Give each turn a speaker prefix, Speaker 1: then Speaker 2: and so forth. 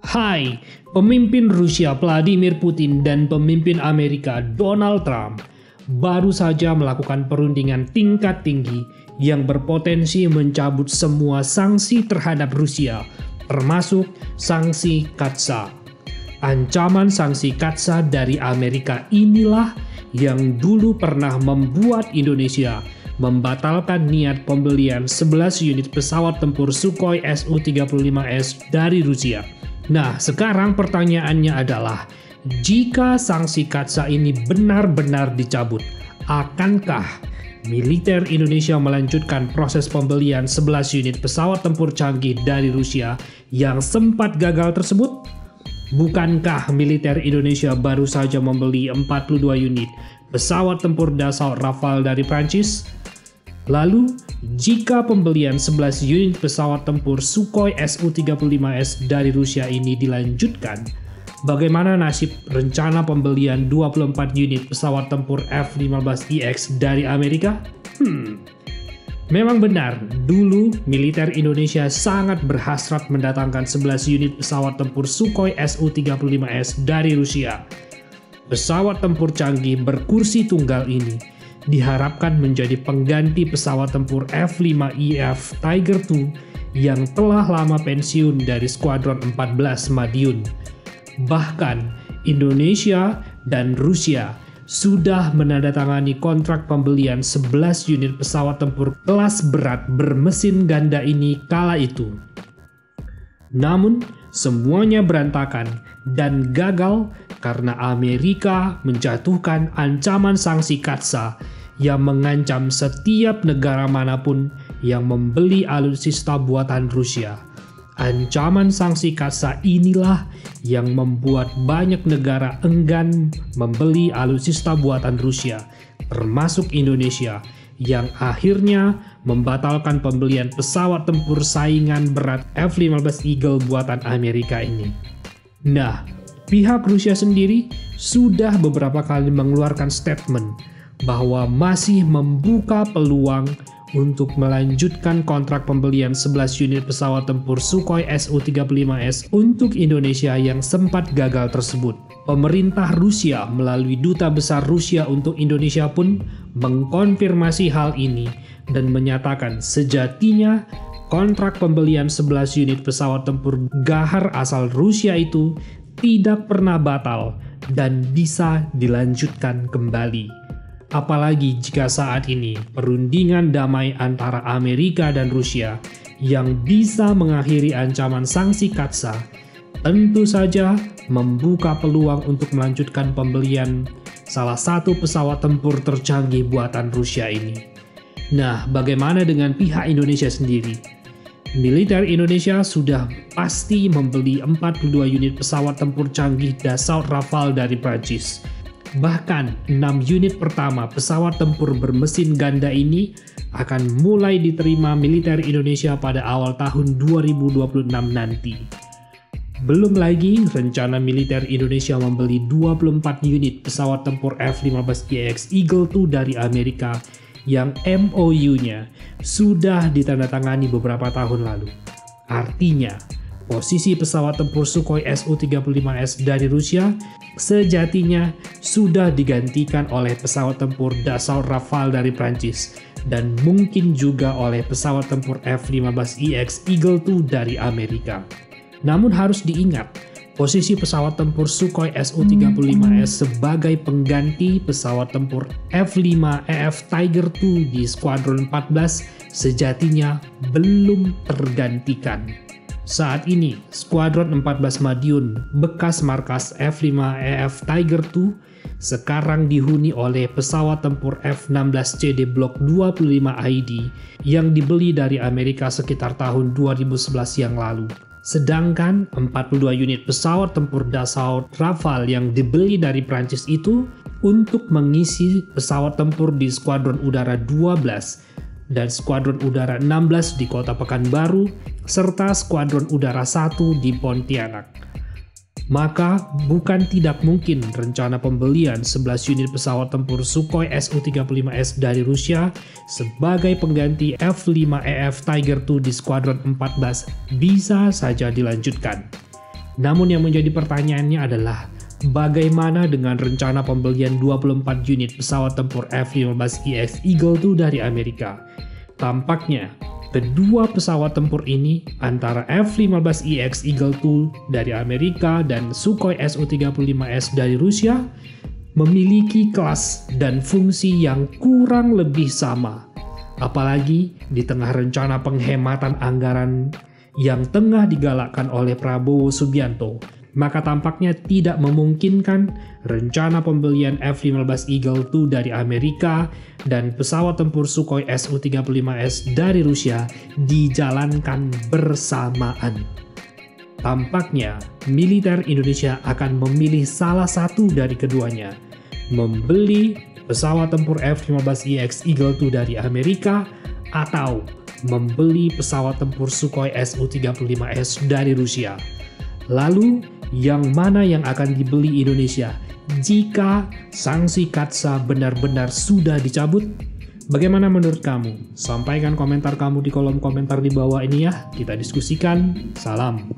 Speaker 1: Hai, pemimpin Rusia Vladimir Putin dan pemimpin Amerika Donald Trump baru saja melakukan perundingan tingkat tinggi yang berpotensi mencabut semua sanksi terhadap Rusia, termasuk sanksi Katsa. Ancaman sanksi Katsa dari Amerika inilah yang dulu pernah membuat Indonesia membatalkan niat pembelian 11 unit pesawat tempur Sukhoi Su-35S dari Rusia. Nah, sekarang pertanyaannya adalah, jika sanksi Katsa ini benar-benar dicabut, akankah militer Indonesia melanjutkan proses pembelian 11 unit pesawat tempur canggih dari Rusia yang sempat gagal tersebut? Bukankah militer Indonesia baru saja membeli 42 unit pesawat tempur Dassault Rafale dari Prancis? Lalu, jika pembelian 11 unit pesawat tempur Sukhoi Su-35S dari Rusia ini dilanjutkan, bagaimana nasib rencana pembelian 24 unit pesawat tempur F-15IX dari Amerika? Memang benar, dulu militer Indonesia sangat berhasrat mendatangkan 11 unit pesawat tempur Sukhoi Su-35S dari Rusia. Pesawat tempur canggih berkursi tunggal ini diharapkan menjadi pengganti pesawat tempur F-5IF Tiger II yang telah lama pensiun dari Skuadron 14 Madiun. Bahkan, Indonesia dan Rusia sudah menandatangani kontrak pembelian 11 unit pesawat tempur kelas berat bermesin ganda ini kala itu. Namun, semuanya berantakan dan gagal karena Amerika menjatuhkan ancaman sanksi Katsa yang mengancam setiap negara manapun yang membeli alutsista buatan Rusia. Ancaman sanksi Katsa inilah yang membuat banyak negara enggan membeli alutsista buatan Rusia, termasuk Indonesia, yang akhirnya membatalkan pembelian pesawat tempur saingan berat F-15 Eagle buatan Amerika ini. Nah, pihak Rusia sendiri sudah beberapa kali mengeluarkan statement bahwa masih membuka peluang untuk melanjutkan kontrak pembelian 11 unit pesawat tempur Sukhoi Su-35S untuk Indonesia yang sempat gagal tersebut. Pemerintah Rusia melalui Duta Besar Rusia untuk Indonesia pun mengkonfirmasi hal ini dan menyatakan sejatinya kontrak pembelian 11 unit pesawat tempur Gahar asal Rusia itu tidak pernah batal dan bisa dilanjutkan kembali. Apalagi jika saat ini perundingan damai antara Amerika dan Rusia yang bisa mengakhiri ancaman sanksi Katsa tentu saja membuka peluang untuk melanjutkan pembelian salah satu pesawat tempur tercanggih buatan Rusia ini. Nah, bagaimana dengan pihak Indonesia sendiri? Militer Indonesia sudah pasti membeli 42 unit pesawat tempur canggih Dassault Rafale dari Prancis. Bahkan 6 unit pertama pesawat tempur bermesin ganda ini akan mulai diterima militer Indonesia pada awal tahun 2026 nanti. Belum lagi rencana militer Indonesia membeli 24 unit pesawat tempur F-15IX Eagle II dari Amerika yang MOU-nya sudah ditandatangani beberapa tahun lalu. Artinya, posisi pesawat tempur Sukhoi Su-35S dari Rusia sejatinya sudah digantikan oleh pesawat tempur Dassault Rafale dari Prancis dan mungkin juga oleh pesawat tempur F-15IX Eagle II dari Amerika. Namun harus diingat, posisi pesawat tempur Sukhoi Su-35S sebagai pengganti pesawat tempur F-5EF Tiger II di Skuadron 14 sejatinya belum tergantikan. Saat ini, Skuadron 14 Madiun, bekas markas F-5EF Tiger II, sekarang dihuni oleh pesawat tempur F-16CD Block 25ID yang dibeli dari Amerika sekitar tahun 2011 yang lalu. Sedangkan 42 unit pesawat tempur Dassault Rafale yang dibeli dari Prancis itu untuk mengisi pesawat tempur di Skuadron Udara 12 dan Skuadron Udara 16 di Kota Pekanbaru, serta Skuadron Udara 1 di Pontianak. Maka bukan tidak mungkin rencana pembelian 11 unit pesawat tempur Sukhoi Su-35S dari Rusia sebagai pengganti F-5EF Tiger II di Skuadron 14 bisa saja dilanjutkan. Namun yang menjadi pertanyaannya adalah, bagaimana dengan rencana pembelian 24 unit pesawat tempur F-15EX Eagle II dari Amerika? Tampaknya, kedua pesawat tempur ini antara F-15EX Eagle II dari Amerika dan Sukhoi Su-35S dari Rusia memiliki kelas dan fungsi yang kurang lebih sama. Apalagi di tengah rencana penghematan anggaran yang tengah digalakkan oleh Prabowo Subianto, maka tampaknya tidak memungkinkan rencana pembelian F-15 Eagle II dari Amerika dan pesawat tempur Sukhoi Su-35S dari Rusia dijalankan bersamaan. Tampaknya militer Indonesia akan memilih salah satu dari keduanya, membeli pesawat tempur F-15EX Eagle II dari Amerika atau membeli pesawat tempur Sukhoi Su-35S dari Rusia. Lalu, yang mana yang akan dibeli Indonesia jika sanksi Katsa benar-benar sudah dicabut? Bagaimana menurut kamu? Sampaikan komentar kamu di kolom komentar di bawah ini ya, kita diskusikan. Salam.